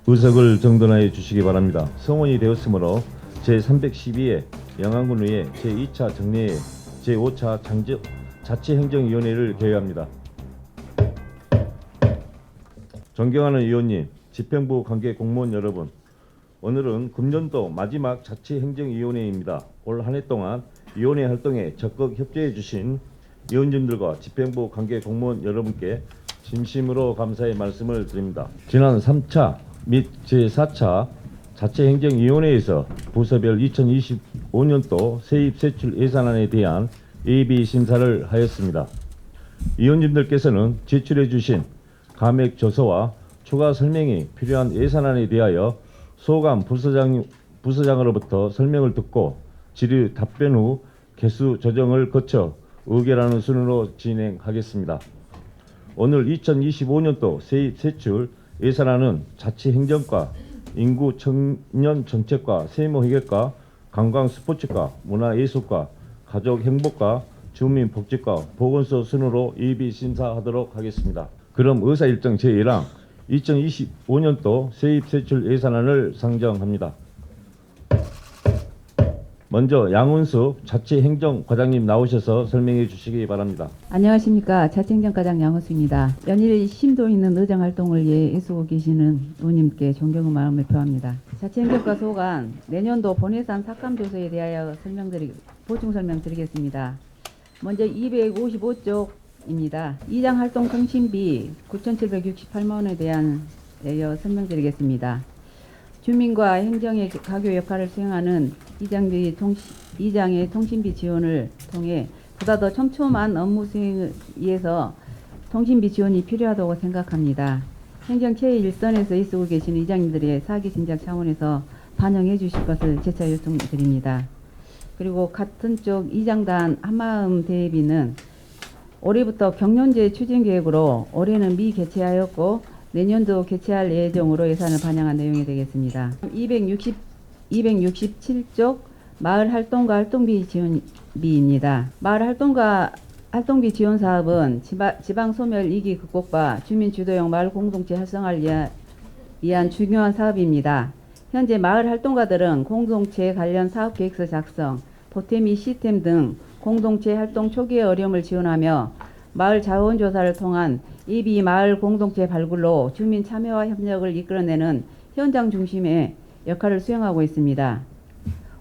의석을 정돈하여 주시기 바랍니다. 성원이 되었으므로 제312회 영안군의회 제2차 정례회 제5차 자치행정위원회를 개회합니다. 존경하는 의원님, 집행부 관계 공무원 여러분, 오늘은 금년도 마지막 자치행정위원회입니다. 올 한 해 동안 위원회 활동에 적극 협조해 주신 위원님들과 집행부 관계 공무원 여러분께 진심으로 감사의 말씀을 드립니다. 지난 3차 및 제4차 자치행정위원회에서 부서별 2025년도 세입세출 예산안에 대한 예비 심사를 하였습니다. 위원님들께서는 제출해 주신 감액 조서와 추가 설명이 필요한 예산안에 대하여 소감 부서장으로부터 설명을 듣고 질의 답변 후 개수 조정을 거쳐 의결하는 순으로 진행하겠습니다. 오늘 2025년도 세입세출 예산안은 자치행정과, 인구 청년 정책과, 세무회계과, 관광 스포츠과, 문화예술과, 가족행복과, 주민복지과, 보건소 순으로 예비 심사하도록 하겠습니다. 그럼 의사일정 제1항 2025년도 세입세출 예산안을 상정합니다. 먼저 양훈숙 자치행정과장님 나오셔서 설명해 주시기 바랍니다. 안녕하십니까. 자치행정과장 양호수입니다. 연일 심도 있는 의정활동을 위해 애쓰고 계시는 의원님께 존경의 마음을 표합니다. 자치행정과 소관 내년도 본예산 삭감조서에 대하여 보충 설명드리겠습니다. 먼저 255쪽입니다. 이장 활동 통신비 9,768만 원에 대한 설명드리겠습니다. 주민과 행정의 가교 역할을 수행하는 이장의 통신비 지원을 통해 보다 더 촘촘한 업무 수행을 위해서 통신비 지원이 필요하다고 생각합니다. 행정 최일선에서 있고 계신 이장님들의 사기 진작 차원에서 반영해 주실 것을 재차 요청드립니다. 그리고 같은 쪽 이장단 한마음 대비는 올해부터 경년제 추진 계획으로 올해는 미개최하였고 내년도 개최할 예정으로 예산을 반영한 내용이 되겠습니다. 267쪽 마을 활동가 활동비 지원비입니다. 마을 활동가 활동비 지원 사업은 지방 소멸 위기 극복과 주민 주도형 마을 공동체 활성화를 위한 중요한 사업입니다. 현재 마을 활동가들은 공동체 관련 사업 계획서 작성, 보탬 시스템 등 공동체 활동 초기의 어려움을 지원하며 마을 자원조사를 통한 예비 마을 공동체 발굴로 주민 참여와 협력을 이끌어내는 현장 중심의 역할을 수행하고 있습니다.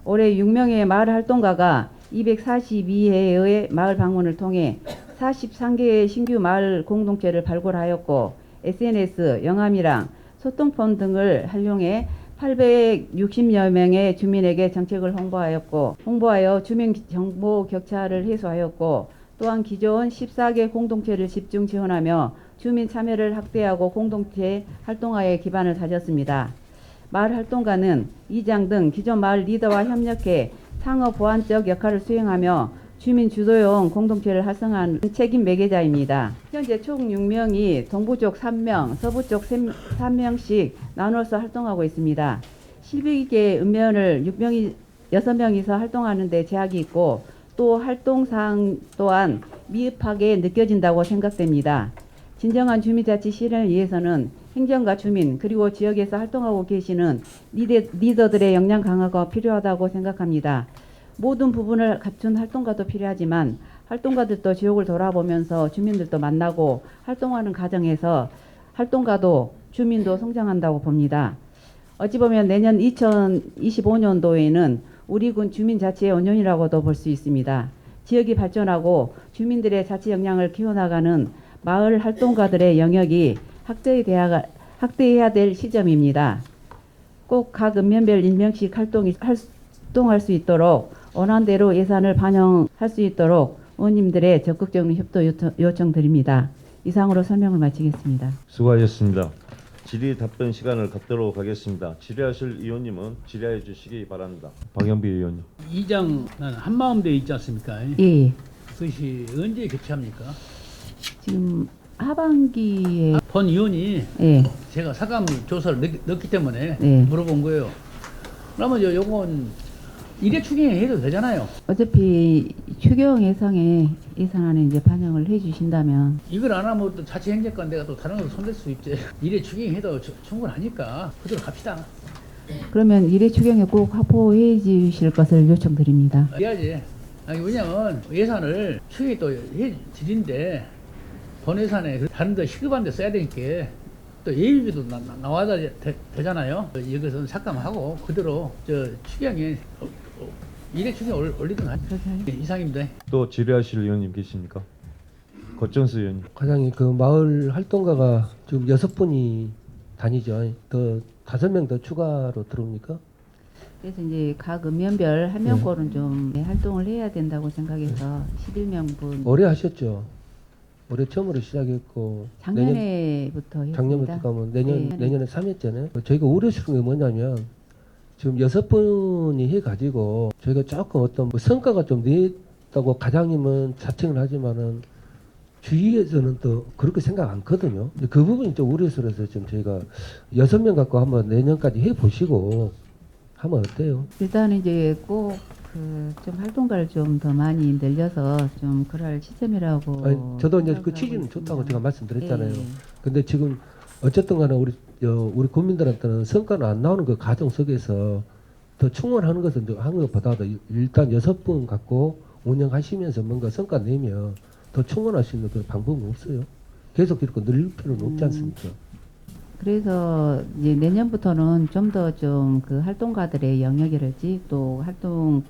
올해 6명의 마을 활동가가 242회의 마을 방문을 통해 43개의 신규 마을 공동체를 발굴하였고 SNS, 영암이랑 소통폰 등을 활용해 860여 명의 주민에게 정책을 홍보하여 주민 정보 격차를 해소하였고 또한 기존 14개 공동체를 집중 지원하며 주민 참여를 확대하고 공동체 활동화에 기반을 다졌습니다. 마을 활동가는 이장 등 기존 마을 리더와 협력해 상호 보완적 역할을 수행하며 주민 주도형 공동체를 활성화한 책임 매개자입니다. 현재 총 6명이 동부 쪽 3명, 서부 쪽 3명씩 나눠서 활동하고 있습니다. 실비계 읍면을 6명이서 활동하는 데 제약이 있고 또 활동상 또한 미흡하게 느껴진다고 생각됩니다. 진정한 주민자치 실현을 위해서는 행정과 주민 그리고 지역에서 활동하고 계시는 리더들의 역량 강화가 필요하다고 생각합니다. 모든 부분을 갖춘 활동가도 필요하지만 활동가들도 지역을 돌아보면서 주민들도 만나고 활동하는 과정에서 활동가도 주민도 성장한다고 봅니다. 어찌 보면 내년 2025년도에는 우리 군 주민자치의 5년이라고도 볼 수 있습니다. 지역이 발전하고 주민들의 자치 역량을 키워나가는 마을 활동가들의 영역이 확대해야 될 시점입니다. 꼭 각 읍면별 1명씩 활동할 수 있도록 원안대로 예산을 반영할 수 있도록 의원님들의 적극적인 협조 요청드립니다. 이상으로 설명을 마치겠습니다. 수고하셨습니다. 질의 답변 시간을 갖도록 하겠습니다. 질의하실 의원님은 질의해 주시기 바랍니다. 박영비 의원님. 이장은 한마음대에 있지 않습니까? 예. 그것이 언제 개최합니까? 지금 하반기에 본 의원이 예. 제가 사감 조사를 넣기 때문에 네. 물어본 거예요. 그러면 요건 이래 추경해도 되잖아요. 어차피 추경 예산안에 이제 반영을 해주신다면 이걸 안 하면 또 자치행정관 내가 또 다른 걸 손댈 수 있지. 이래 추경해도 충분하니까 그대로 갑시다. 그러면 일회 추경에 꼭 확보해 주실 것을 요청드립니다. 해야지. 아니 왜냐면 예산을 추경이 또 해드린데 본 예산에 다른 데 시급한 데 써야 되니까 또 예비비도 나와야 되잖아요. 이것은 삭감하고 그대로 저 추경에 일회 추경 올리든 하죠. 그렇게 하겠습니다. 이상입니다. 또 질의하실 의원님 계십니까? 곽정수 의원님. 과장님 그 마을 활동가가 지금 6분이 다니죠. 더 5명 더 추가로 들어옵니까? 그래서 이제 각 읍면별 한 명꼴은 좀 활동을 해야 된다고 생각해서 11명분 올해 하셨죠. 올해 처음으로 시작했고 작년에부터 했습니다. 작년부터 가면 네. 내년에 3회째네. 저희가 우려스러운 게 뭐냐면 지금 6분이 해가지고 저희가 조금 어떤 뭐 성과가 좀 냈다고 과장님은 자칭을 하지만은 주위에서는 또 그렇게 생각 않거든요. 그 부분이 좀 우려스러워서 좀 저희가 6명 갖고 한번 내년까지 해보시고 하면 어때요? 일단은 이제 꼭 그 좀 활동가를 좀 더 많이 늘려서 좀 그럴 시점이라고. 아니, 저도 이제 그 생각하고 취지는 있습니다. 좋다고 제가 말씀드렸잖아요. 예. 근데 지금 어쨌든 간에 우리 국민들한테는 성과는 안 나오는 그 과정 속에서 더 충원하는 것은 하는 것보다도 일단 6분 갖고 운영하시면서 뭔가 성과 내면 더 충원할 수 있는 그런 방법은 없어요. 계속 이렇게 늘릴 필요는 없지 않습니까? 그래서 이제 내년부터는 좀 더 좀 그 활동가들의 영역이랄지 또 활동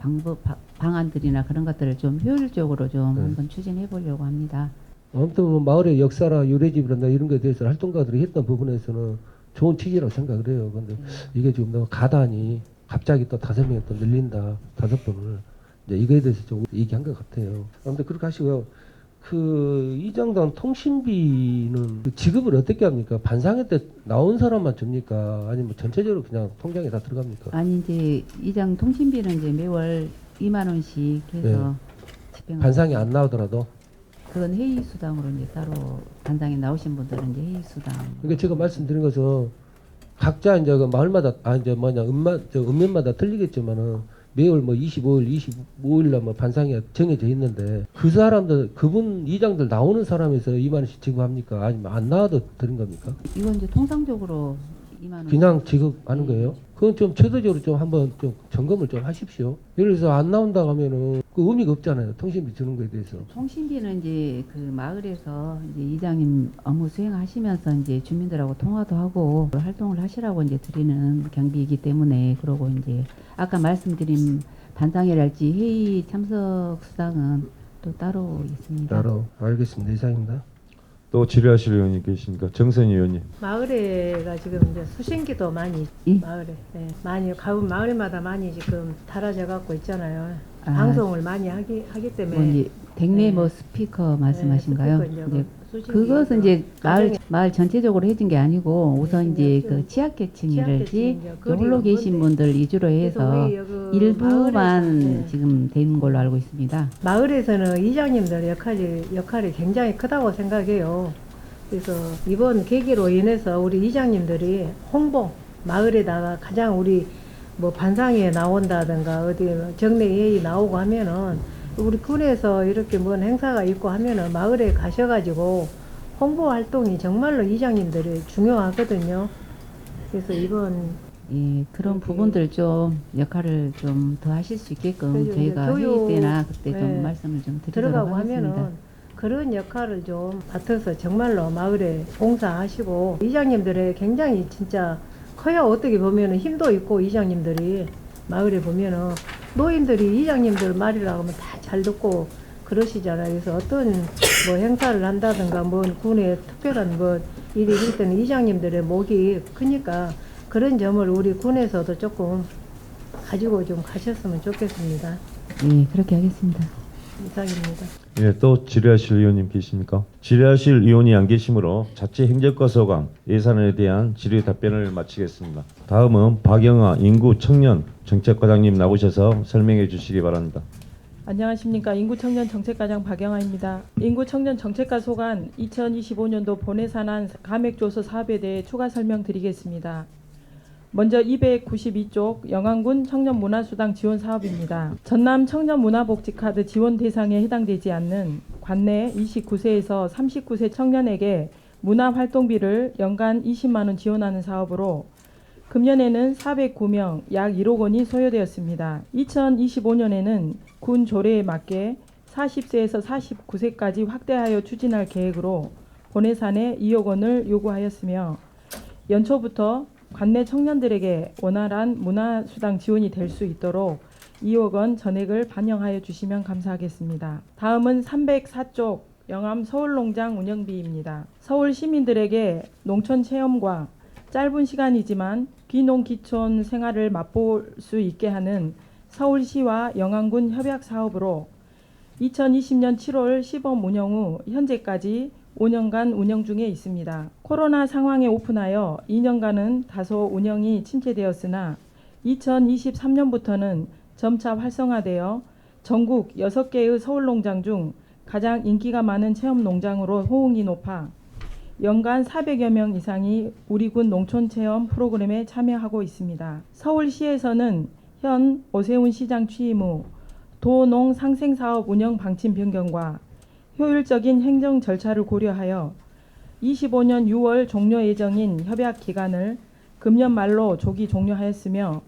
방안들이나 그런 것들을 좀 효율적으로 좀 네. 한번 추진해 보려고 합니다. 아무튼 뭐 마을의 역사나 유래집이나 이런 것에 대해서 활동가들이 했던 부분에서는 좋은 취지라고 생각을 해요. 근데 이게 지금 너무 가단이 갑자기 또 5명이 또 늘린다. 5분을. 이제 이거에 대해서 좀 얘기한 것 같아요. 아무튼 그렇게 하시고요. 그 이장단 통신비는 그 지급을 어떻게 합니까? 반상회 때 나온 사람만 줍니까? 아니면 전체적으로 그냥 통장에 다 들어갑니까? 아니 이제 이장 통신비는 이제 매월 2만 원씩 해서 집행을 반상이 안 나오더라도. 그건 회의 수당으로 이제 따로 반상에 나오신 분들은 이제 회의 수당. 그러니까 제가 말씀드린 것은 각자 이제 그 마을마다 이제 읍면마다 틀리겠지만은 매월 뭐 25일, 25일날 뭐 반상이 정해져 있는데 그 사람들 그분 이장들 나오는 사람에서 2만 원씩 지급합니까? 아니면 안 나와도 드린 겁니까? 이건 이제 통상적으로 2만 원. 그냥 지급하는 거예요? 그건 좀 제도적으로 좀 한번 좀 점검을 좀 하십시오. 예를 들어서 안 나온다 하면은 그 의미가 없잖아요. 통신비 주는 거에 대해서. 통신비는 이제 그 마을에서 이제 이장님 업무 수행하시면서 이제 주민들하고 통화도 하고 활동을 하시라고 이제 드리는 경비이기 때문에 그러고 이제 아까 말씀드린 반상회랄지 회의 참석 수당은 또 따로 있습니다. 따로 알겠습니다. 이상입니다. 또 질의하실 의원님 계십니까? 정선희 의원님. 마을에가 지금 이제 수신기도 많이 예. 마을에 많이 가본 마을마다 많이 지금 달아져 갖고 있잖아요. 아. 방송을 많이 하기 때문에 뭐 이제 대내 네. 뭐 스피커 말씀하신가요? 스피커 이제 이제 그 수신기 그것은 이제 가정에 마을 전체적으로 해준 게 아니고 우선 이제 좀 그 취약계층이랄지 취약계층, 이제 홀로 거리가 계신 먼데. 분들 위주로 해서 그래서 우리 그 일부만 마을에서, 지금 되는 걸로 알고 있습니다. 마을에서는 이장님들 역할이 굉장히 크다고 생각해요. 그래서 이번 계기로 인해서 우리 이장님들이 홍보 마을에다가 가장 우리 뭐 반상회에 나온다든가 어디 정례 회의 나오고 하면은 우리 군에서 이렇게 뭔 행사가 있고 하면은 마을에 가셔가지고 홍보 활동이 정말로 이장님들이 중요하거든요. 그래서 이번 예, 그런 그렇게 부분들 좀 역할을 좀 더 하실 수 있게끔 그래서 이제 저희가 교육, 회의 때나 그때 좀 네, 말씀을 좀 드리도록 들어가고 하겠습니다. 하면은 그런 역할을 좀 맡아서 정말로 마을에 봉사하시고 이장님들의 굉장히 진짜 커야 어떻게 보면은 힘도 있고 이장님들이 마을에 보면은 노인들이 이장님들 말이라고 하면 다 잘 듣고 그러시잖아요. 그래서 어떤 뭐 행사를 한다든가 뭐 군에 특별한 뭐 일이 있을 때는 이장님들의 목이 크니까 그런 점을 우리 군에서도 조금 가지고 좀 가셨으면 좋겠습니다. 예, 그렇게 하겠습니다. 이상입니다. 예, 또 질의하실 의원님 계십니까? 질의하실 의원이 안 계시므로 자치행정과 소관 예산에 대한 질의 답변을 마치겠습니다. 다음은 박영아 인구청년 정책과장님 나오셔서 설명해 주시기 바랍니다. 안녕하십니까. 인구청년 정책과장 박영아입니다. 인구청년 정책과 소관 2025년도 본예산안 감액조서 사업에 대해 추가 설명드리겠습니다. 먼저 292쪽 영안군 청년문화수당 지원 사업입니다. 전남 청년문화복지카드 지원 대상에 해당되지 않는 관내 29세에서 39세 청년에게 문화활동비를 연간 20만 원 지원하는 사업으로 금년에는 409명 약 1억 원이 소요되었습니다. 2025년에는 군 조례에 맞게 40세에서 49세까지 확대하여 추진할 계획으로 본예산에 2억 원을 요구하였으며 연초부터 관내 청년들에게 원활한 문화수당 지원이 될 수 있도록 2억 원 전액을 반영하여 주시면 감사하겠습니다. 다음은 304쪽 영암 서울농장 운영비입니다. 서울 시민들에게 농촌 체험과 짧은 시간이지만 귀농귀촌 생활을 맛볼 수 있게 하는 서울시와 영암군 협약 사업으로 2020년 7월 시범 운영 후 현재까지 5년간 운영 중에 있습니다. 코로나 상황에 오픈하여 2년간은 다소 운영이 침체되었으나 2023년부터는 점차 활성화되어 전국 6개의 서울농장 중 가장 인기가 많은 체험농장으로 호응이 높아 연간 400여 명 이상이 우리 군 농촌체험 프로그램에 참여하고 있습니다. 서울시에서는 현 오세훈 시장 취임 후 도농 상생사업 운영 방침 변경과 효율적인 행정 절차를 고려하여 25년 6월 종료 예정인 협약 기간을 금년 말로 조기 종료하였으며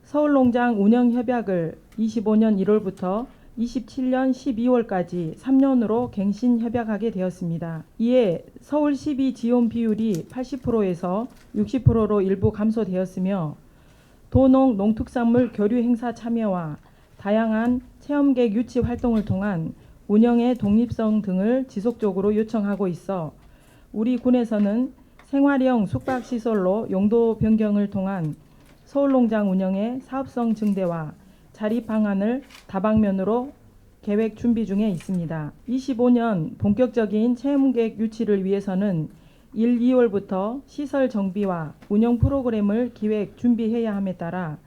서울농장 운영 협약을 25년 1월부터 27년 12월까지 3년으로 갱신 협약하게 되었습니다. 이에 서울 시비 지원 비율이 80%에서 60%로 일부 감소되었으며 도농 농특산물 교류 행사 참여와 다양한 체험객 유치 활동을 통한 운영의 독립성 등을 지속적으로 요청하고 있어 우리 군에서는 생활형 숙박시설로 용도 변경을 통한 서울농장 운영의 사업성 증대와 자립 방안을 다방면으로 계획 준비 중에 있습니다. 25년 본격적인 체험객 유치를 위해서는 1, 2월부터 시설 정비와 운영 프로그램을 기획 준비해야 함에 따라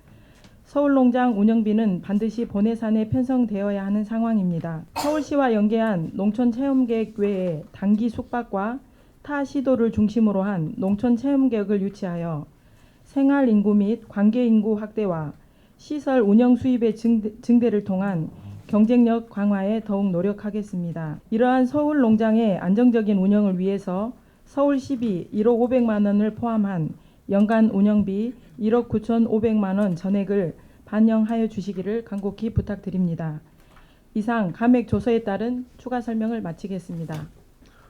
서울농장 운영비는 반드시 본예산에 편성되어야 하는 상황입니다. 서울시와 연계한 농촌 체험객 외에 단기 숙박과 타 시도를 중심으로 한 농촌 체험객을 유치하여 생활 인구 및 관계 인구 확대와 시설 운영 수입의 증대를 통한 경쟁력 강화에 더욱 노력하겠습니다. 이러한 서울농장의 안정적인 운영을 위해서 서울시비 1억 500만 원을 포함한 연간 운영비 1억 9,500만 원 전액을 반영하여 주시기를 간곡히 부탁드립니다. 이상 감액 조서에 따른 추가 설명을 마치겠습니다.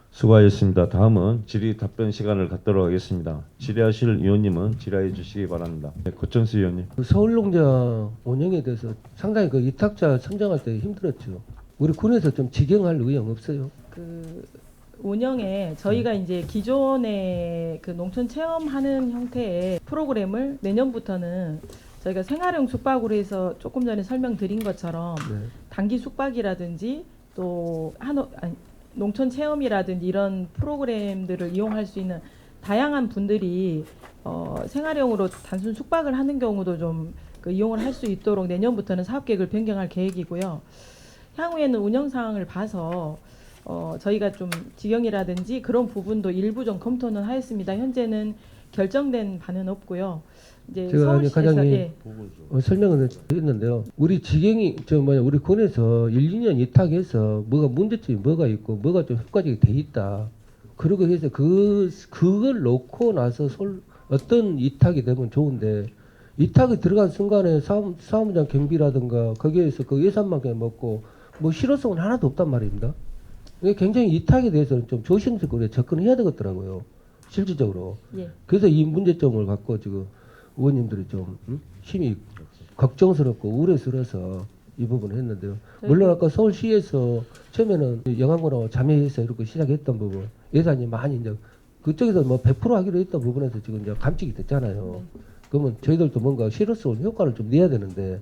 수고하셨습니다. 다음은 질의 답변 시간을 갖도록 하겠습니다. 질의하실 의원님은 질의해 주시기 바랍니다. 네, 고천수 의원님. 그 서울농장 운영에 대해서 상당히 그 위탁자 선정할 때 힘들었죠. 우리 군에서 좀 직영할 의향 없어요? 그 운영에 저희가 이제 기존의 그 농촌 체험하는 형태의 프로그램을 내년부터는 저희가 생활형 숙박으로 해서 조금 전에 설명드린 것처럼 네. 단기 숙박이라든지 또 농촌 체험이라든지 이런 프로그램들을 이용할 수 있는 다양한 분들이 생활형으로 단순 숙박을 하는 경우도 좀 그 이용을 할 수 있도록 내년부터는 사업 계획을 변경할 계획이고요. 향후에는 운영 상황을 봐서 저희가 좀 직영이라든지 그런 부분도 일부 좀 검토는 하였습니다. 현재는 결정된 바는 없고요. 이제 제가 서울시에서 과장님 설명을 했는데요. 우리 직영이 우리 군에서 1, 2년 위탁해서 뭐가 문제점이 뭐가 있고 뭐가 좀 효과적이 돼 있다. 그러고 해서 그걸 놓고 나서 어떤 위탁이 되면 좋은데 위탁이 들어간 순간에 사무장 경비라든가 거기에서 그 예산만 그냥 먹고 뭐 실효성은 하나도 없단 말입니다. 이게 굉장히 위탁에 대해서는 좀 조심스럽게 접근해야 되겠더라고요. 실질적으로. 예. 그래서 이 문제점을 갖고 지금 의원님들이 좀 심히 걱정스럽고 우려스러워서 이 부분을 했는데요. 물론 아까 서울시에서 처음에는 영암군하고 자매해서 이렇게 시작했던 부분 예산이 많이 이제 그쪽에서 뭐 100% 하기로 했던 부분에서 지금 이제 감축이 됐잖아요. 그러면 저희들도 뭔가 실효성 효과를 좀 내야 되는데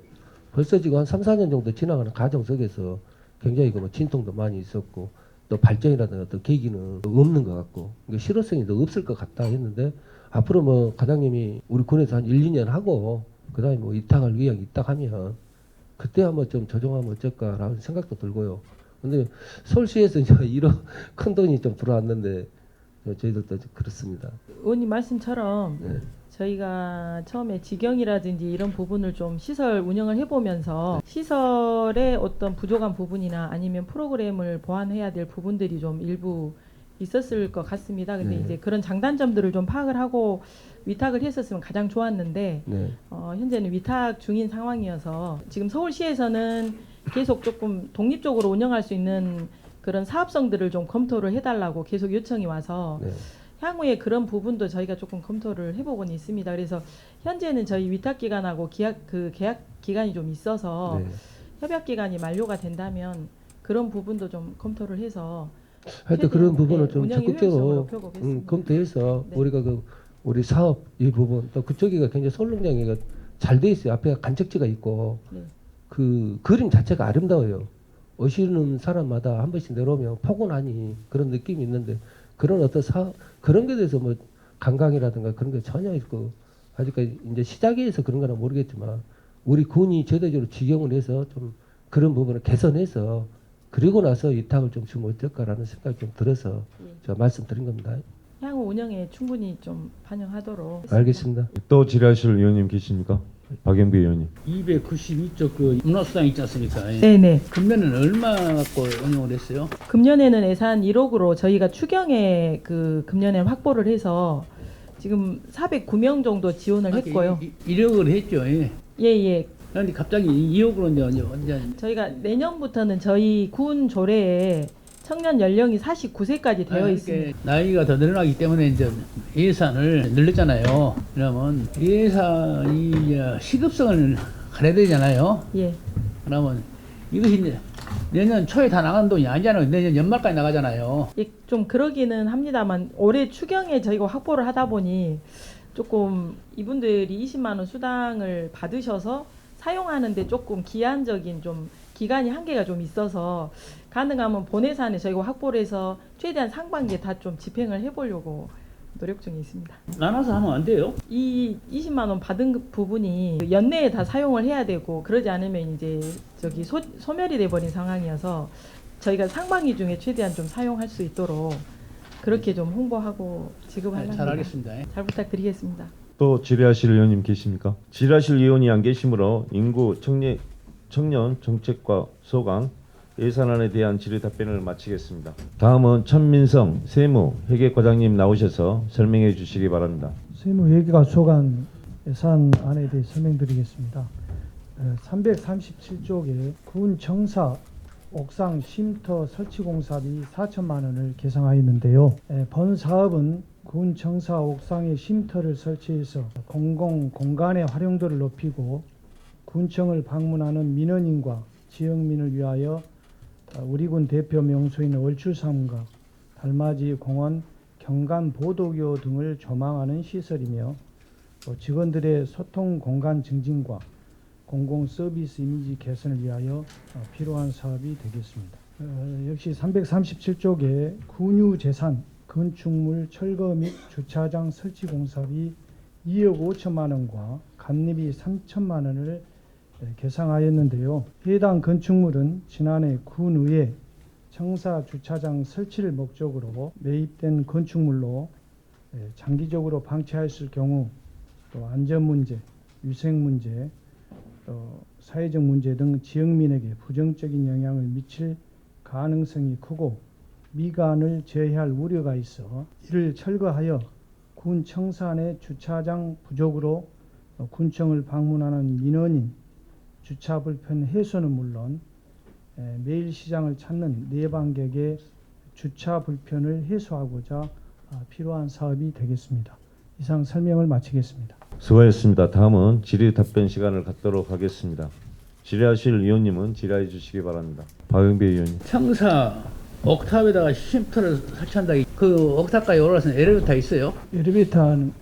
벌써 지금 한 3, 4년 정도 지나가는 과정 속에서 굉장히 그 뭐 진통도 많이 있었고 또 발전이라든가 어떤 계기는 없는 것 같고 그러니까 실효성이 더 없을 것 같다 했는데 앞으로 뭐 과장님이 우리 군에서 한 1, 2년 하고 그다음에 뭐 입탁할 의향이 있다 하면 그때 한번 좀 조정하면 어쩔까라는 생각도 들고요. 근데 서울시에서 이제 이런 큰 돈이 좀 들어왔는데 저희들도 그렇습니다. 의원님 말씀처럼 네. 저희가 처음에 직영이라든지 이런 부분을 좀 시설 운영을 해보면서 시설의 어떤 부족한 부분이나 아니면 프로그램을 보완해야 될 부분들이 좀 일부 있었을 것 같습니다. 근데 네. 이제 그런 장단점들을 좀 파악을 하고 위탁을 했었으면 가장 좋았는데 네. 현재는 위탁 중인 상황이어서 지금 서울시에서는 계속 조금 독립적으로 운영할 수 있는 그런 사업성들을 좀 검토를 해달라고 계속 요청이 와서 네. 향후에 그런 부분도 저희가 조금 검토를 해보고는 있습니다. 그래서 현재는 저희 위탁 기간하고 계약 기간이 좀 있어서 네. 협약 기간이 만료가 된다면 그런 부분도 좀 검토를 해서 하여튼 그런 최대한, 부분을 네, 좀 운영의 적극적으로 효율성을 높여보겠습니다. 검토해서 네. 우리가 우리 사업 이 부분 또 그쪽이가 굉장히 서울농장이 잘 돼 있어요. 앞에 간척지가 있고 네. 그 그림 자체가 아름다워요. 오시는 사람마다 한 번씩 내려오면 포근하니 그런 느낌이 있는데 그런 어떤 그런 게 대해서 뭐 관광이라든가 그런 게 전혀 있고 아직까지 이제 시작에서 그런 거는 모르겠지만 우리 군이 제도적으로 직영을 해서 좀 그런 부분을 개선해서 그리고 나서 위탁을 좀 주면 어떨까라는 생각이 좀 들어서 예. 제가 말씀드린 겁니다. 향후 운영에 충분히 좀 반영하도록 알겠습니다. 또 질의하실 의원님 계십니까? 박영배 의원님. 292쪽 그 문화수당 있지 않습니까? 예. 네네. 금년은 얼마 갖고 운영을 했어요? 금년에는 예산 1억으로 저희가 추경에 그 금년에 확보를 해서 지금 409명 정도 지원을 했고요. 1억을 했죠. 예. 예예. 그런데 갑자기 2억으로 이제 저희가 내년부터는 저희 군 조례에 청년 연령이 49세까지 되어 있습니다. 나이가 더 늘어나기 때문에 이제 예산을 늘렸잖아요. 그러면 예산이 이제 시급성을 가려야 되잖아요. 예. 그러면 이것이 이제 내년 초에 다 나가는 돈이 아니잖아요. 내년 연말까지 나가잖아요. 예, 좀 그러기는 합니다만 올해 추경에 저희가 확보를 하다 보니 조금 이분들이 20만 원 수당을 받으셔서 사용하는데 조금 기한적인 좀 기간이 한계가 좀 있어서 가능하면 본예산에 저희가 확보를 해서 최대한 상반기에 다 좀 집행을 해보려고 노력 중에 있습니다. 나눠서 하면 안 돼요? 이 20만 원 받은 그 부분이 연내에 다 사용을 해야 되고 그러지 않으면 이제 저기 소멸이 돼버린 상황이어서 저희가 상반기 중에 최대한 좀 사용할 수 있도록 그렇게 좀 홍보하고 지급하려고 잘 알겠습니다. 잘 부탁드리겠습니다. 또 질의하실 의원님 계십니까? 질의하실 의원이 안 계시므로 인구 청년 정책과 소강 예산안에 대한 질의 답변을 마치겠습니다. 다음은 천민성 세무 회계과장님 나오셔서 설명해 주시기 바랍니다. 세무회계과 소관 예산안에 대해 설명드리겠습니다. 337쪽에 군 청사 옥상 쉼터 설치 공사비 4천만 원을 계상하였는데요. 본 사업은 군 청사 옥상에 쉼터를 설치해서 공공 공간의 활용도를 높이고 군청을 방문하는 민원인과 지역민을 위하여 우리 군 대표 명소인 얼출상가, 달맞이 공원, 경관 보도교 등을 조망하는 시설이며 직원들의 소통 공간 증진과 공공 서비스 이미지 개선을 위하여 필요한 사업이 되겠습니다. 역시 337쪽에 군유 재산, 건축물 철거 및 주차장 설치 공사비 2억 5천만 원과 감리비 3천만 원을 계상하였는데요. 해당 건축물은 지난해 군의회 청사 주차장 설치를 목적으로 매입된 건축물로 장기적으로 방치하였을 경우 또 안전 문제, 위생 문제, 또 사회적 문제 등 지역민에게 부정적인 영향을 미칠 가능성이 크고 미관을 제해할 우려가 있어 이를 철거하여 군 청사 내 주차장 부족으로 군청을 방문하는 민원인 주차 불편 해소는 물론 매일 시장을 찾는 내방객의 주차 불편을 해소하고자 필요한 사업이 되겠습니다. 이상 설명을 마치겠습니다. 수고하셨습니다. 다음은 질의 답변 시간을 갖도록 하겠습니다. 질의하실 의원님은 질의해 주시기 바랍니다. 박영배 의원님. 청사 옥탑에다가 쉼터를 설치한다. 그 옥탑까지 올라가서 엘리베이터 있어요? 엘리베이터는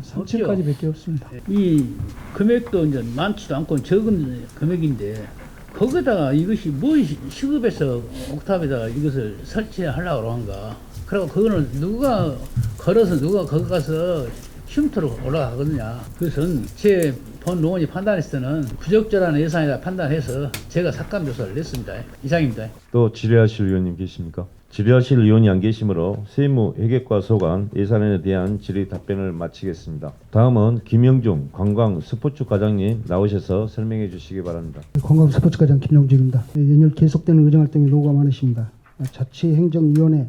3층까지 밖에 없습니다. 이 금액도 이제 많지도 않고 적은 금액인데 거기다가 이것이 뭐 시급해서 옥탑에다가 이것을 설치하려고 한가. 그리고 그거는 누가 걸어서 누가 거기 가서 쉼터로 올라가거든요. 그것은 제 본 노원이 판단했을 때는 부적절한 예산이다 판단해서 제가 삭감 조사를 냈습니다. 이상입니다. 또 질의하실 의원님 계십니까? 질의하실 의원이 안 계시므로 세무 회계과 소관 예산안에 대한 질의 답변을 마치겠습니다. 다음은 김영중 관광 스포츠 과장님 나오셔서 설명해 주시기 바랍니다. 관광스포츠과장 김용중입니다. 연일 계속되는 의정활동이 노고가 많으십니다. 자치행정위원회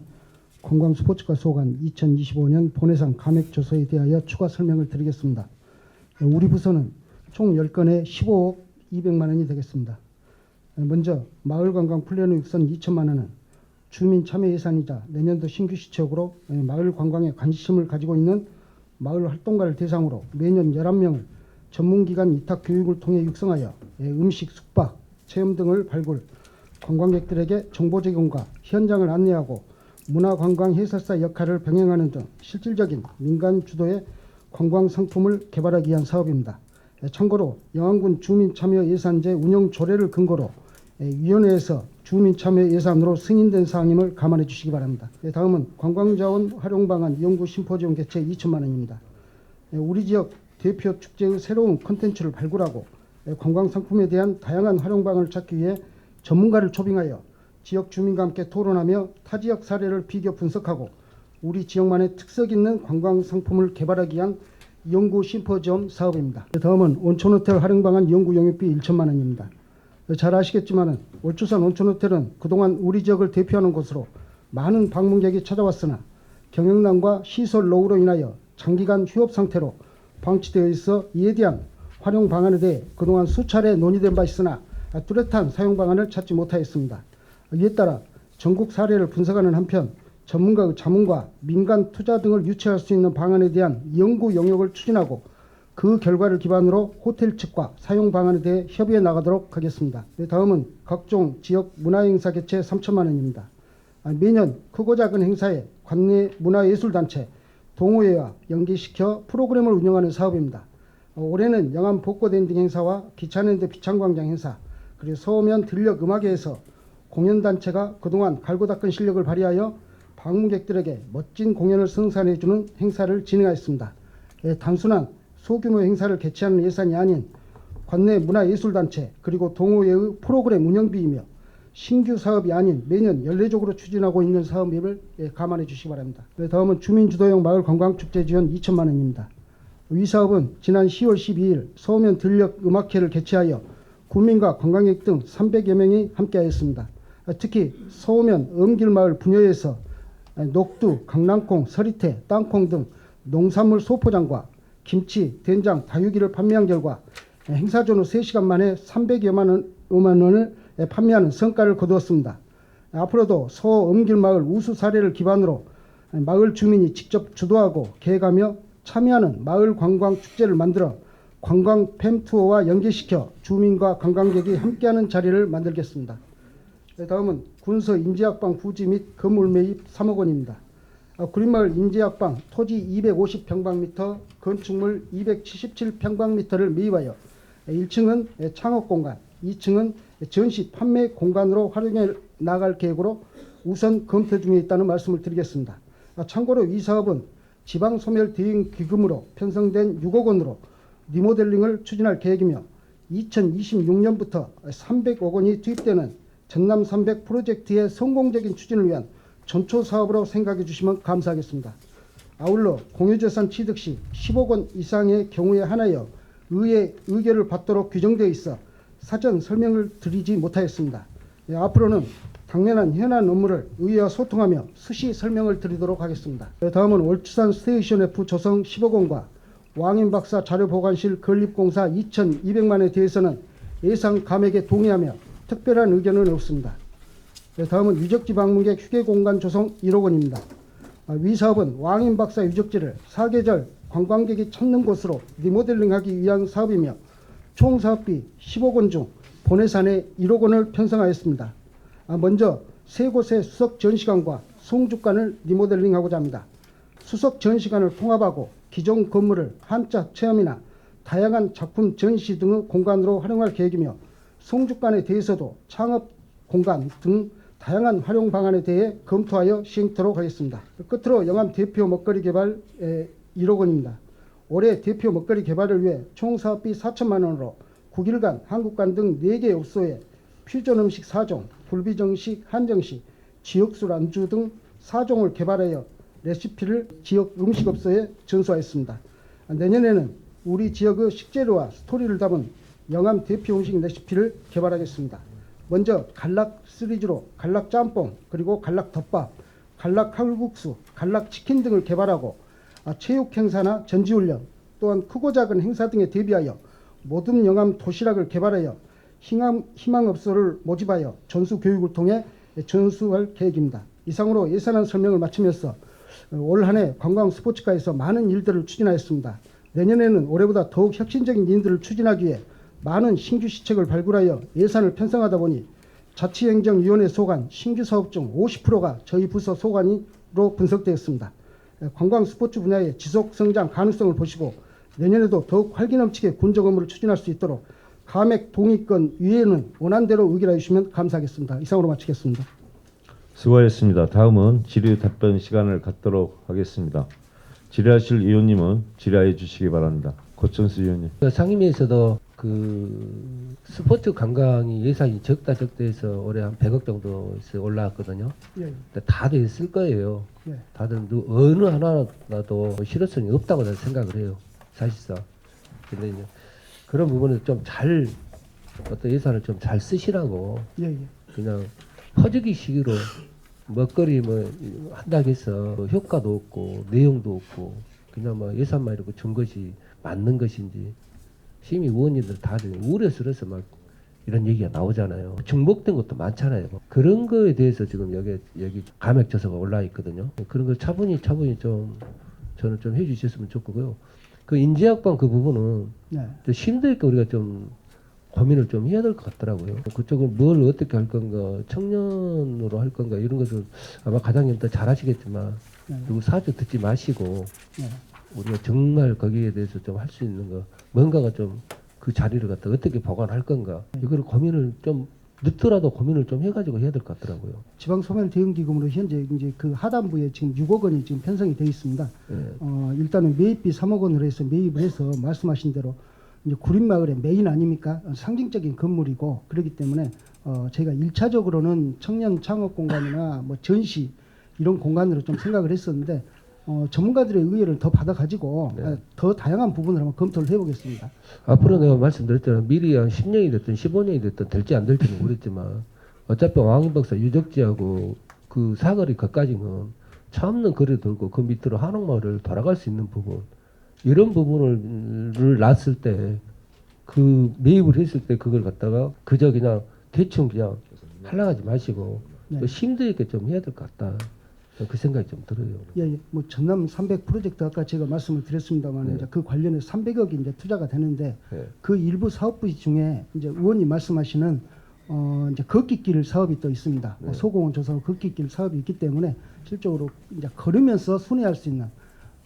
관광스포츠과 소관 2025년 본회상 감액조서에 대하여 추가 설명을 드리겠습니다. 우리 부서는 총 10건에 15억 200만 원이 되겠습니다. 먼저 마을관광 플래너 육선 2천만 원은 주민 참여 예산이자 내년도 신규 시책으로 마을 관광에 관심을 가지고 있는 마을 활동가를 대상으로 매년 11명을 전문기관 위탁 교육을 통해 육성하여 음식, 숙박, 체험 등을 발굴, 관광객들에게 정보 제공과 현장을 안내하고 문화관광 해설사 역할을 병행하는 등 실질적인 민간 주도의 관광 상품을 개발하기 위한 사업입니다. 참고로 영안군 주민 참여 예산제 운영 조례를 근거로 위원회에서 주민 참여 예산으로 승인된 사항임을 감안해 주시기 바랍니다. 다음은 관광자원 활용 방안 연구 심포지움 개최 2천만 원입니다. 우리 지역 대표 축제의 새로운 콘텐츠를 발굴하고 관광 상품에 대한 다양한 활용 방안을 찾기 위해 전문가를 초빙하여 지역 주민과 함께 토론하며 타 지역 사례를 비교 분석하고 우리 지역만의 특색 있는 관광 상품을 개발하기 위한 연구 심포지움 사업입니다. 다음은 온천호텔 활용 방안 연구 용역비 1천만 원입니다. 잘 아시겠지만 월주산 온천호텔은 그동안 우리 지역을 대표하는 곳으로 많은 방문객이 찾아왔으나 경영난과 시설 노후로 인하여 장기간 휴업 상태로 방치되어 있어 이에 대한 활용 방안에 대해 그동안 수차례 논의된 바 있으나 뚜렷한 사용 방안을 찾지 못하였습니다. 이에 따라 전국 사례를 분석하는 한편 전문가의 자문과 민간 투자 등을 유치할 수 있는 방안에 대한 연구 영역을 추진하고 그 결과를 기반으로 호텔 측과 사용 방안에 대해 협의해 나가도록 하겠습니다. 다음은 각종 지역 문화행사 개최 3천만 원입니다. 매년 크고 작은 행사에 관내 문화예술단체, 동호회와 연계시켜 프로그램을 운영하는 사업입니다. 올해는 영암 벚꽃 엔딩 행사와 기차랜드 비창광장 행사, 그리고 서오면 들녘 음악회에서 공연단체가 그동안 갈고 닦은 실력을 발휘하여 방문객들에게 멋진 공연을 성산해주는 행사를 진행하였습니다. 단순한 소규모 행사를 개최하는 예산이 아닌 관내 문화예술단체 그리고 동호회의 프로그램 운영비이며 신규 사업이 아닌 매년 연례적으로 추진하고 있는 사업임을 감안해 주시기 바랍니다. 다음은 주민주도형 마을관광축제 지원 2천만 원입니다. 이 사업은 지난 10월 12일 서오면 들녘 음악회를 개최하여 구민과 관광객 등 300여 명이 함께하였습니다. 특히 서오면 엄길마을 분여에서 녹두, 강낭콩, 서리태, 땅콩 등 농산물 소포장과 김치, 된장, 다육이를 판매한 결과 행사 전후 3시간 만에 300여만 원을 판매하는 성과를 거두었습니다. 앞으로도 서엄길마을 우수 사례를 기반으로 마을 주민이 직접 주도하고 계획하며 참여하는 마을 관광 축제를 만들어 관광 팸투어와 연계시켜 주민과 관광객이 함께하는 자리를 만들겠습니다. 다음은 군서 인재학방 부지 및 건물 매입 3억 원입니다. 구린마을 인재학방 토지 250평방미터, 건축물 277평방미터를 매입하여 1층은 창업공간, 2층은 전시 판매 공간으로 활용해 나갈 계획으로 우선 검토 중에 있다는 말씀을 드리겠습니다. 참고로 이 사업은 지방소멸대응기금으로 편성된 6억 원으로 리모델링을 추진할 계획이며 2026년부터 300억 원이 투입되는 전남 300 프로젝트의 성공적인 추진을 위한 전초 사업으로 생각해 주시면 감사하겠습니다. 아울러 공유재산 취득 시 10억 원 이상의 경우에 한하여 의회 의결을 받도록 규정되어 있어 사전 설명을 드리지 못하였습니다. 앞으로는 당면한 현안 업무를 의회와 소통하며 수시 설명을 드리도록 하겠습니다. 다음은 월주산 스테이션 F 조성 10억 원과 왕인박사 자료보관실 건립공사 2,200만 원에 대해서는 예상 감액에 동의하며 특별한 의견은 없습니다. 다음은 유적지 방문객 휴게공간 조성 1억 원입니다. 위 사업은 왕인박사 유적지를 사계절 관광객이 찾는 곳으로 리모델링하기 위한 사업이며 총 사업비 10억 원 중 본예산에 1억 원을 편성하였습니다. 먼저 세 곳의 수석 전시관과 송주관을 리모델링하고자 합니다. 수석 전시관을 통합하고 기존 건물을 한자 체험이나 다양한 작품 전시 등의 공간으로 활용할 계획이며 송주관에 대해서도 창업 공간 등 다양한 활용 방안에 대해 검토하여 시행토록 하겠습니다. 끝으로 영암 대표 먹거리 개발 1억 원입니다. 올해 대표 먹거리 개발을 위해 총 사업비 4천만 원으로 9일간 한국관 등 4개 업소에 퓨전 음식 4종, 불비정식, 한정식, 지역술 안주 등 4종을 개발하여 레시피를 지역 음식업소에 전수하였습니다. 내년에는 우리 지역의 식재료와 스토리를 담은 영암 대표 음식 레시피를 개발하겠습니다. 먼저 갈락 시리즈로 갈락 짬뽕, 그리고 갈락 덮밥, 갈락 칼국수, 갈락 치킨 등을 개발하고 체육 행사나 전지훈련, 또한 크고 작은 행사 등에 대비하여 모든 영암 도시락을 개발하여 희망업소를 모집하여 전수 교육을 통해 전수할 계획입니다. 이상으로 예산안 설명을 마치면서 올 한 해 관광 스포츠과에서 많은 일들을 추진하였습니다. 내년에는 올해보다 더욱 혁신적인 일들을 추진하기 위해 많은 신규 시책을 발굴하여 예산을 편성하다 보니 자치행정위원회 소관 신규 사업 중 50%가 저희 부서 소관으로 분석되었습니다. 관광 스포츠 분야의 지속 성장 가능성을 보시고 내년에도 더욱 활기 넘치게 군정 업무를 추진할 수 있도록 감액 동의권 위에는 원안대로 의결해 주시면 감사하겠습니다. 이상으로 마치겠습니다. 수고하셨습니다. 다음은 질의 답변 시간을 갖도록 하겠습니다. 질의하실 의원님은 질의해 주시기 바랍니다. 고천수 의원님. 상임위에서도 그 스포츠 관광이 예산이 적다 해서 올해 한 100억 정도 올라왔거든요. 예, 근데 다들 쓸 거예요. 예. 다들 어느 하나라도 실효성이 없다고 저는 생각을 해요. 사실상. 근데 이제 그런 부분을 좀 잘 어떤 예산을 좀 잘 쓰시라고 예, 예. 그냥 퍼주기 식으로 먹거리 뭐 한다고 해서 뭐 효과도 없고 내용도 없고 그냥 뭐 예산만 이렇게 준 것이 맞는 것인지 심의 의원님들 다들 우려스러워서 막 이런 얘기가 나오잖아요. 중복된 것도 많잖아요. 그런 거에 대해서 지금 여기 감액 조서가 올라 있거든요. 그런 걸 차분히 좀 저는 좀 해주셨으면 좋고요. 그 인재학방 그 부분은 네. 좀 힘들게 우리가 좀 고민을 좀 해야 될 것 같더라고요. 그쪽은 뭘 어떻게 할 건가, 청년으로 할 건가 이런 것을 아마 과장님도 잘 하시겠지만 네. 그리고 사주 듣지 마시고 네. 우리가 정말 거기에 대해서 좀 할 수 있는 거 뭔가가 좀 그 자리를 갖다 어떻게 보관할 건가 이거를 고민을 좀 늦더라도 고민을 좀 해가지고 해야 될 것 같더라고요. 지방소멸대응기금으로 현재 이제 그 하단부에 지금 6억 원이 지금 편성이 되어 있습니다. 예. 일단은 매입비 3억 원으로 해서 매입을 해서 말씀하신 대로 이제 구린마을의 메인 아닙니까? 상징적인 건물이고 그렇기 때문에 저희가 1차적으로는 청년 창업 공간이나 뭐 전시 이런 공간으로 좀 생각을 했었는데 전문가들의 의견을 더 받아가지고 네. 더 다양한 부분을 한번 검토를 해보겠습니다. 앞으로 내가 말씀드렸잖아요. 미리 한 10년이 됐든 15년이 됐든 될지 안 될지는 모르겠지만 어차피 왕인박사 유적지하고 그 사거리 거까지는 차 없는 거리 돌고 그 밑으로 한옥마을을 돌아갈 수 있는 부분 이런 부분을 놨을 때 그 매입을 했을 때 그걸 갖다가 그저 그냥 대충 그냥 하려고 하지 마시고 네. 또 심도 있게 좀 해야 될 것 같다. 그 생각이 좀 들어요. 예, 뭐 전남 300 프로젝트 아까 제가 말씀을 드렸습니다만 네. 이제 그 관련해 300억이 이제 투자가 되는데 네. 그 일부 사업부 중에 이제 의원님 말씀하시는 이제 걷기길 사업이 또 있습니다. 네. 소공원 조성 걷기길 사업이 있기 때문에 실적으로 이제 걸으면서 순회할 수 있는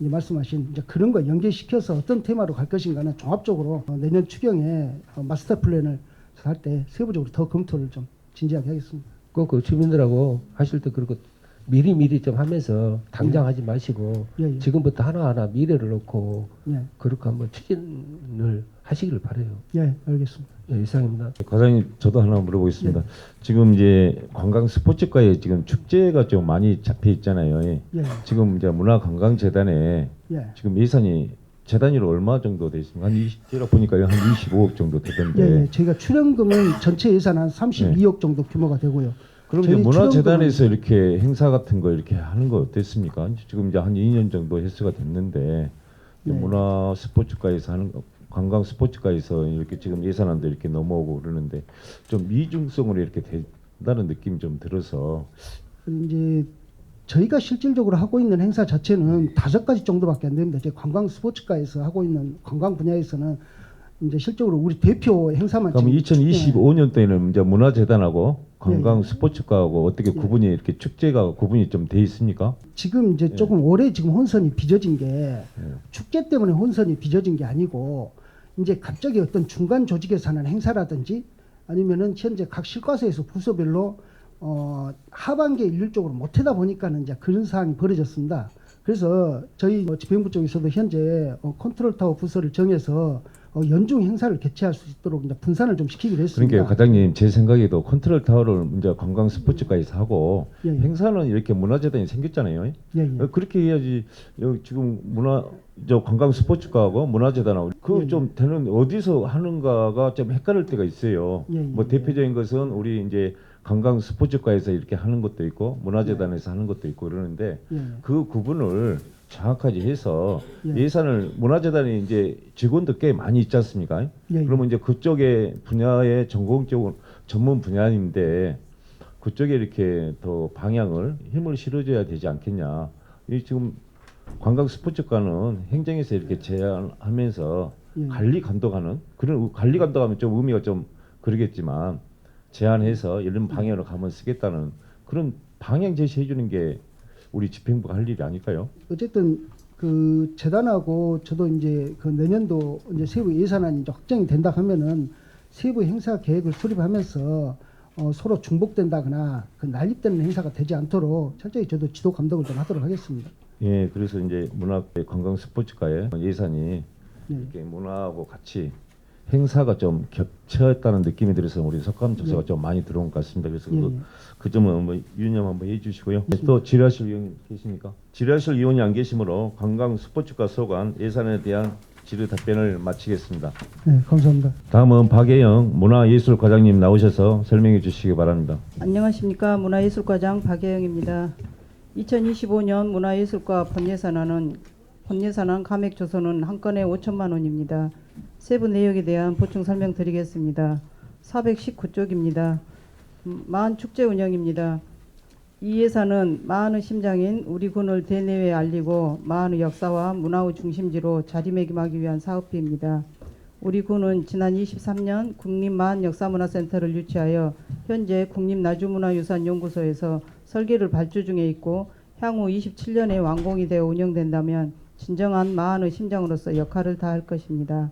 이제 말씀하신 이제 그런 거 연계시켜서 어떤 테마로 갈 것인가는 종합적으로 내년 추경에 마스터 플랜을 할 때 세부적으로 더 검토를 좀 진지하게 하겠습니다. 꼭 그 주민들하고 하실 때 그렇고 미리 좀 하면서 당장 하지 마시고 예, 예. 지금부터 하나하나 미래를 놓고 예, 그렇게 한번 추진을 하시기를 바라요. 예, 알겠습니다. 예, 이상입니다. 과장님 저도 하나 물어보겠습니다. 지금 이제 관광 스포츠과에 지금 축제가 좀 많이 잡혀 있잖아요. 예. 예, 지금 이제 문화관광재단에 예. 지금 예산이 재단위로 얼마 정도 돼 있습니까? 제가 보니까 한 25억 정도 되던데. 예, 예. 저희가 출연금은 전체 예산 한 32억 정도 규모가 되고요. 그럼 이제 저희 문화재단에서 이렇게 행사 같은 거 이렇게 하는 거 어땠습니까? 지금 이제 한 2년 정도 횟수가 됐는데 네. 문화 스포츠과에서 하는 거, 관광 스포츠과에서 이렇게 지금 예산안도 이렇게 넘어오고 그러는데 좀 미중성으로 이렇게 된다는 느낌이 좀 들어서 이제 저희가 실질적으로 하고 있는 행사 자체는 5가지 정도밖에 안 됩니다. 이제 관광 스포츠과에서 하고 있는 관광 분야에서는 이제 실적으로 우리 대표 행사만 그럼 지금 2025년도에는 이제 문화재단하고 관광 예, 예. 스포츠과하고 어떻게 구분이 이렇게 축제가 구분이 좀 돼 있습니까? 지금 이제 예. 조금 올해 지금 혼선이 빚어진 게 예. 축제 때문에 혼선이 빚어진 게 아니고 이제 갑자기 어떤 중간 조직에서 하는 행사라든지 아니면은 현재 각 실과소에서 부서별로 하반기에 일률적으로 못하다 보니까는 이제 그런 사항이 벌어졌습니다. 그래서 저희 집행부 쪽에서도 현재 컨트롤 타워 부서를 정해서 연중 행사를 개최할 수 있도록 이제 분산을 좀 시키기로 했습니다. 그러니까 과장님 제 생각에도 컨트롤 타워를 이제 관광 스포츠까지 하고 예, 예. 행사는 이렇게 문화재단이 생겼잖아요. 예, 예. 그렇게 해야지. 여기 지금 관광 스포츠과하고 문화재단하고 그 예, 좀 되는 어디서 하는가가 좀 헷갈릴 때가 있어요. 예, 예, 뭐 대표적인 것은 우리 이제 관광 스포츠과에서 이렇게 하는 것도 있고 문화재단에서 하는 것도 있고 그러는데 예, 그 구분을 정확하게 해서 예. 예산을 문화재단이 이제 직원도 꽤 많이 있지 않습니까? 예, 예. 그러면 이제 그쪽의 분야의 전문 분야인데 그쪽에 이렇게 더 방향을 힘을 실어줘야 되지 않겠냐. 이 지금 관광 스포츠과는 행정에서 이렇게 제안하면서 예. 관리 감독하는 그런 관리 감독하면 좀 의미가 좀 그러겠지만 제안해서 이런 방향으로 가면 쓰겠다는 그런 방향 제시해 주는 게 우리 집행부가 할 일이 아닐까요? 어쨌든 그 재단하고 저도 이제 그 내년도 이제 세부 예산안이 이제 확정이 된다 하면은 세부 행사 계획을 수립하면서 서로 중복된다거나 그 난립되는 행사가 되지 않도록 철저히 저도 지도 감독을 좀 하도록 하겠습니다. 예, 그래서 이제 관광 스포츠과의 예산이 예. 이렇게 문화하고 같이 행사가 좀 겹쳤다는 느낌이 들어서 우리 석감 조사가 예. 좀 많이 들어온 것 같습니다. 그래서 예, 그 점은 뭐 유념 한번 해주시고요. 또 질의하실 의원 계십니까? 질의하실 의원이 안 계시므로 관광 스포츠과 소관 예산에 대한 질의 답변을 마치겠습니다. 네, 감사합니다. 다음은 박예영 문화예술과장님 나오셔서 설명해 주시기 바랍니다. 안녕하십니까. 문화예술과장 박예영입니다. 2025년 문화예술과 본예산안 감액 조서는 한 건에 5천만 원입니다. 세부 내역에 대한 보충 설명드리겠습니다. 419쪽입니다. 마흔 축제 운영입니다. 이 예산은 마흔의 심장인 우리 군을 대내외에 알리고 마흔의 역사와 문화의 중심지로 자리매김하기 위한 사업비입니다. 우리 군은 지난 23년 국립마흔역사문화센터를 유치하여 현재 국립나주문화유산연구소에서 설계를 발주 중에 있고 향후 27년에 완공이 되어 운영된다면 진정한 마흔의 심장으로서 역할을 다할 것입니다.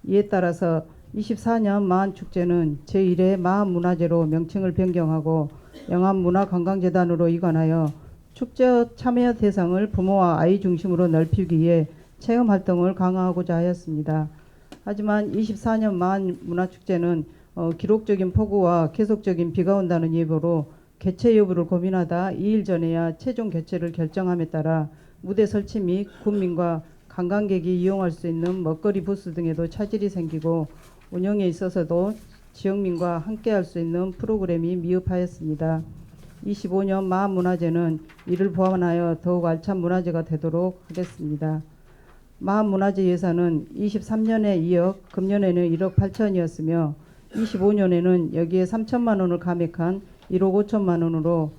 이에 따라서 24년 마흔축제는 제1회 마흔문화제로 명칭을 변경하고 영암문화관광재단으로 이관하여 축제 참여 대상을 부모와 아이 중심으로 넓히기 위해 체험활동을 강화하고자 하였습니다. 하지만 24년 마흔문화축제는 기록적인 폭우와 계속적인 비가 온다는 예보로 개최 여부를 고민하다 2일 전에야 최종 개최를 결정함에 따라 무대 설치 및 군민과 관광객이 이용할 수 있는 먹거리 부스 등에도 차질이 생기고 운영에 있어서도 지역민과 함께할 수 있는 프로그램이 미흡하였습니다. 25년 마흔문화제는 이를 보완하여 더욱 알찬 문화제가 되도록 하겠습니다. 마흔문화제 예산은 23년에 2억, 금년에는 1억 8천이었으며 25년에는 여기에 3천만 원을 감액한 1억 5천만 원으로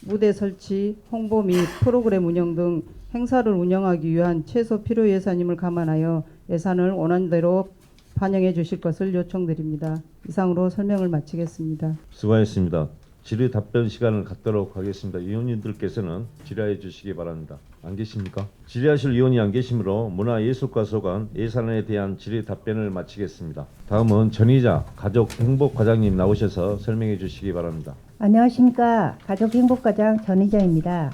무대 설치, 홍보 및 프로그램 운영 등 행사를 운영하기 위한 최소 필요 예산임을 감안하여 예산을 원안대로 반영해 주실 것을 요청드립니다. 이상으로 설명을 마치겠습니다. 수고하셨습니다. 질의 답변 시간을 갖도록 하겠습니다. 의원님들께서는 질의해 주시기 바랍니다. 안 계십니까? 질의하실 의원이 안 계시므로 문화예술과 소관 예산에 대한 질의 답변을 마치겠습니다. 다음은 전희자 가족행복과장님 나오셔서 설명해 주시기 바랍니다. 안녕하십니까. 가족행복과장 전희자입니다.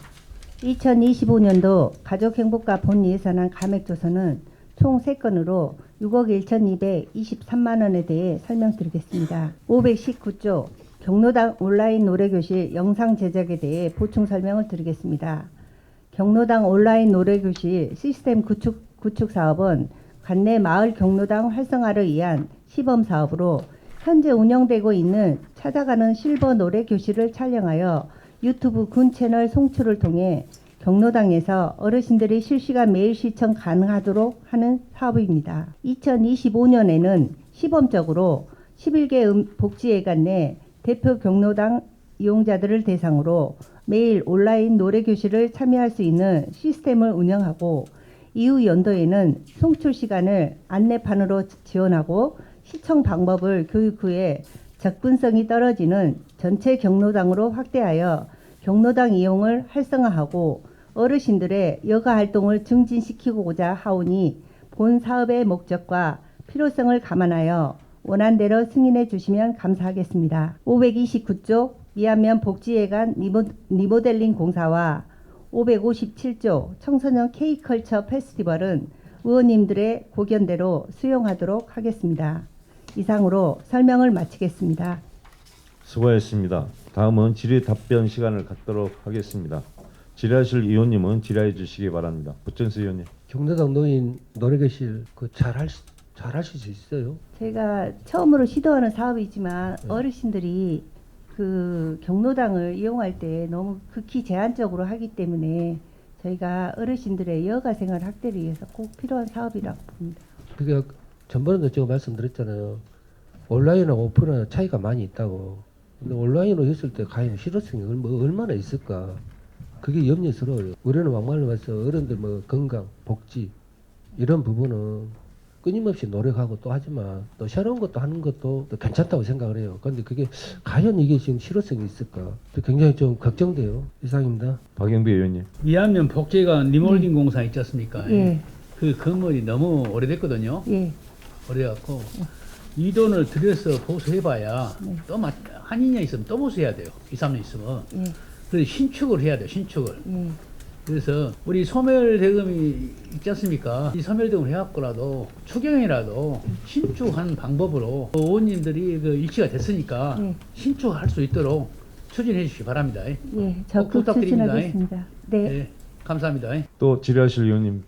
2025년도 가족행복과 본예산안 감액조서는 총 3건으로 6억 1,223만 원에 대해 설명드리겠습니다. 519조 경로당 온라인 노래교실 영상 제작에 대해 보충 설명을 드리겠습니다. 경로당 온라인 노래교실 시스템 구축 사업은 관내 마을 경로당 활성화를 위한 시범 사업으로 현재 운영되고 있는 찾아가는 실버 노래교실을 촬영하여 유튜브 군 채널 송출을 통해 경로당에서 어르신들이 실시간 매일 시청 가능하도록 하는 사업입니다. 2025년에는 시범적으로 11개 복지회관 내 대표 경로당 이용자들을 대상으로 매일 온라인 노래교실을 참여할 수 있는 시스템을 운영하고 이후 연도에는 송출 시간을 안내판으로 지원하고 시청 방법을 교육 후에 접근성이 떨어지는 전체 경로당으로 확대하여 경로당 이용을 활성화하고 어르신들의 여가 활동을 증진시키고자 하오니 본 사업의 목적과 필요성을 감안하여 원안대로 승인해 주시면 감사하겠습니다. 529조 미안면 복지회관 리모델링 공사와 557조 청소년 K컬처 페스티벌은 의원님들의 고견대로 수용하도록 하겠습니다. 이상으로 설명을 마치겠습니다. 수고하셨습니다. 다음은 질의 답변 시간을 갖도록 하겠습니다. 질의하실 의원님은 질의해 주시기 바랍니다. 부천수 의원님. 경로당 노인 노래교실 그 잘하실 수 있어요? 제가 처음으로 시도하는 사업이지만 어르신들이 그 경로당을 이용할 때 너무 극히 제한적으로 하기 때문에 저희가 어르신들의 여가 생활 확대를 위해서 꼭 필요한 사업이라고 봅니다. 그게 전번에도 제가 말씀드렸잖아요. 온라인하고 오프라인 차이가 많이 있다고. 근데 온라인으로 했을 때 과연 실효성이 얼마나 있을까? 그게 염려스러워요. 우리는 막말로 해서 어른들 뭐 건강, 복지 이런 부분은 끊임없이 노력하고 또 하지만 또 새로운 것도 하는 것도 또 괜찮다고 생각을 해요. 그런데 그게 과연 이게 지금 실효성이 있을까? 또 굉장히 좀 걱정돼요. 이상입니다. 박영배 의원님. 이한면 복제관 리몰딩 공사 있지 않습니까? 예. 그 건물이 너무 오래됐거든요. 예. 오래갖고 이 돈을 들여서 보수해봐야 또 한 2년 있으면 또 보수해야 돼요. 2, 3년 있으면. 예. 그래서 신축을 해야 돼요. 신축을. 예. 그래서 우리 소멸 대금이 있지 않습니까? 이 소멸 대금을 해갖고라도 추경이라도 신축한 방법으로 의원님들이 그 일치가 됐으니까 신축할 수 있도록 추진해 주시기 바랍니다. 예. 꼭 적극 부탁드립니다. 추진하겠습니다. 네. 네, 감사합니다. 또 질의하실 의원님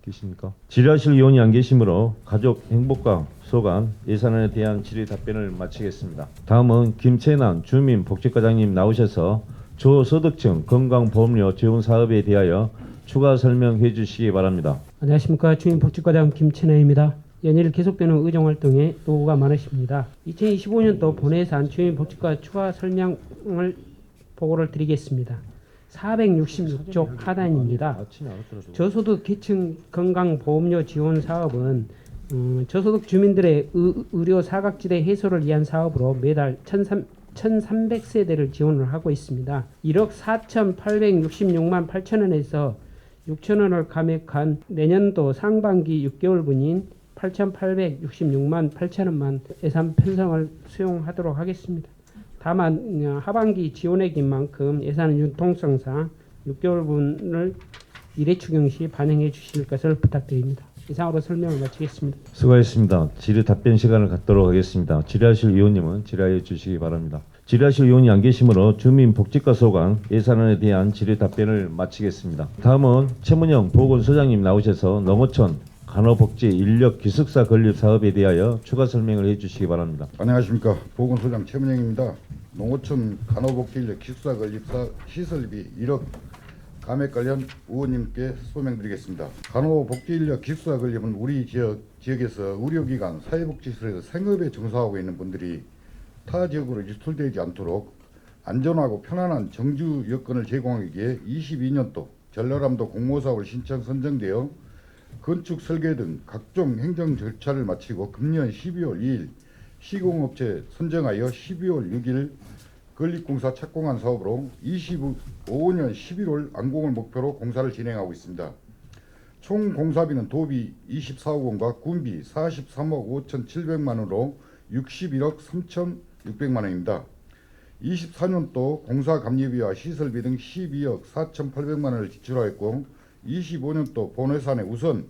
계십니까? 질의하실 의원이 안 계시므로 가족 행복과 소관 예산안에 대한 질의 답변을 마치겠습니다. 다음은 김채난 주민복지과장님 나오셔서 저소득층 건강보험료 지원 사업에 대하여 추가 설명해 주시기 바랍니다. 안녕하십니까. 주민복지과장 김천혜입니다. 연일 계속되는 의정활동에 노고가 많으십니다. 2025년도 본예산 주민복지과 추가 설명을 보고를 드리겠습니다. 466조 하단입니다. 저소득 계층 건강보험료 지원 사업은 저소득 주민들의 의료 사각지대 해소를 위한 사업으로 매달 1,300세대를 지원을 하고 있습니다. 1억 4,866만 8천원에서 6천원을 감액한 내년도 상반기 6개월분인 8,866만 8천원만 예산 편성을 수용하도록 하겠습니다. 다만 하반기 지원액인 만큼 예산 융통성상 6개월분을 일회 추경 시 반영해 주실 것을 부탁드립니다. 이상으로 설명을 마치겠습니다. 수고하셨습니다. 질의 답변 시간을 갖도록 하겠습니다. 질의하실 의원님은 질의해 주시기 바랍니다. 질의하실 의원이 안 계시므로 주민복지과 소관 예산안에 대한 질의 답변을 마치겠습니다. 다음은 최문영 보건소장님 나오셔서 농어촌 간호복지 인력 기숙사 건립 사업에 대하여 추가 설명을 해 주시기 바랍니다. 안녕하십니까. 보건소장 최문영입니다. 농어촌 간호복지 인력 기숙사 건립 시설비 1억 감액 관련 의원님께 소명드리겠습니다. 간호복지인력 기숙사 건립은 우리 지역에서 의료기관, 사회복지시설에서 생업에 종사하고 있는 분들이 타 지역으로 유출되지 않도록 안전하고 편안한 정주 여건을 제공하기 위해 22년도 전라남도 공모사업을 신청 선정되어 건축 설계 등 각종 행정 절차를 마치고 금년 12월 2일 시공업체 선정하여 12월 6일 건립공사 착공한 사업으로 25년 11월 완공을 목표로 공사를 진행하고 있습니다. 총 공사비는 도비 24억 원과 군비 43억 5,700만 원으로 61억 3,600만 원입니다. 24년도 공사 감리비와 시설비 등 12억 4,800만 원을 지출하였고 25년도 본예산에 우선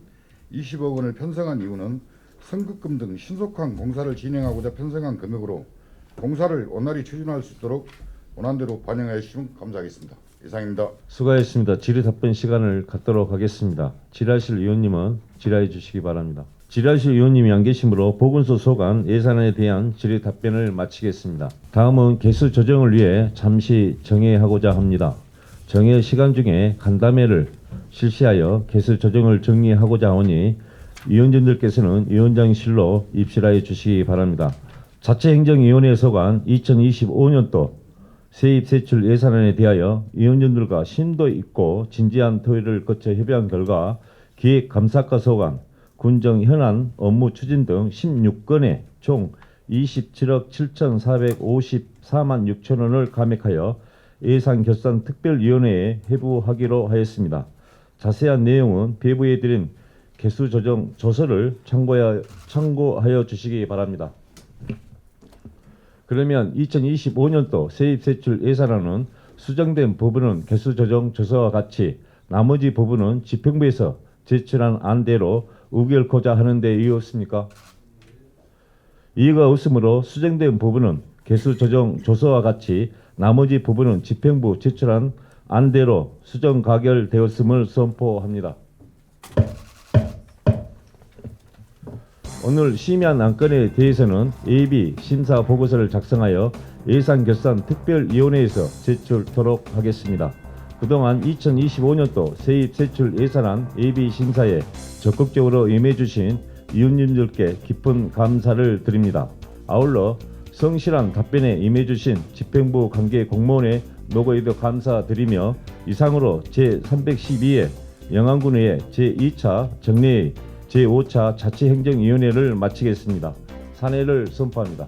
20억 원을 편성한 이유는 선급금 등 신속한 공사를 진행하고자 편성한 금액으로 공사를 원활히 추진할 수 있도록 원안대로 반영하여 주시면 감사하겠습니다. 이상입니다. 수고하셨습니다. 질의 답변 시간을 갖도록 하겠습니다. 질의하실 의원님은 질의해 주시기 바랍니다. 질의하실 의원님이 안 계시므로 보건소 소관 예산안에 대한 질의 답변을 마치겠습니다. 다음은 개수 조정을 위해 잠시 정회하고자 합니다. 정회 시간 중에 간담회를 실시하여 개수 조정을 정리하고자 하오니 위원님들께서는 위원장실로 입실하여 주시기 바랍니다. 자체행정위원회 소관 2025년도 세입세출 예산안에 대하여 위원님들과 심도 있고 진지한 토의를 거쳐 협의한 결과 기획감사과 소관, 군정 현안 업무 추진 등 16건에 총 27억 7,454만 6천 원을 감액하여 예산결산특별위원회에 회부하기로 하였습니다. 자세한 내용은 배부해 드린 개수 조정 조서를 참고하여 주시기 바랍니다. 그러면 2025년도 세입세출 예산안은 수정된 부분은 개수 조정 조서와 같이 나머지 부분은 지평부에서 제출한 안대로 우결코자 하는 데 이유 없습니까? 이유가 없으므로 수정된 부분은 개수 조정 조서와 같이 나머지 부분은 집행부 제출한 안대로 수정 가결되었음을 선포합니다. 오늘 심의한 안건에 대해서는 예비 심사 보고서를 작성하여 예산결산특별위원회에서 제출토록 하겠습니다. 그동안 2025년도 세입세출 예산안 예비 심사에 적극적으로 임해주신 위원님들께 깊은 감사를 드립니다. 아울러 성실한 답변에 임해주신 집행부 관계 공무원의 노고에도 감사드리며 이상으로 제312회 영안군회의 제2차 정례회 제5차 자치행정위원회를 마치겠습니다. 산회를 선포합니다.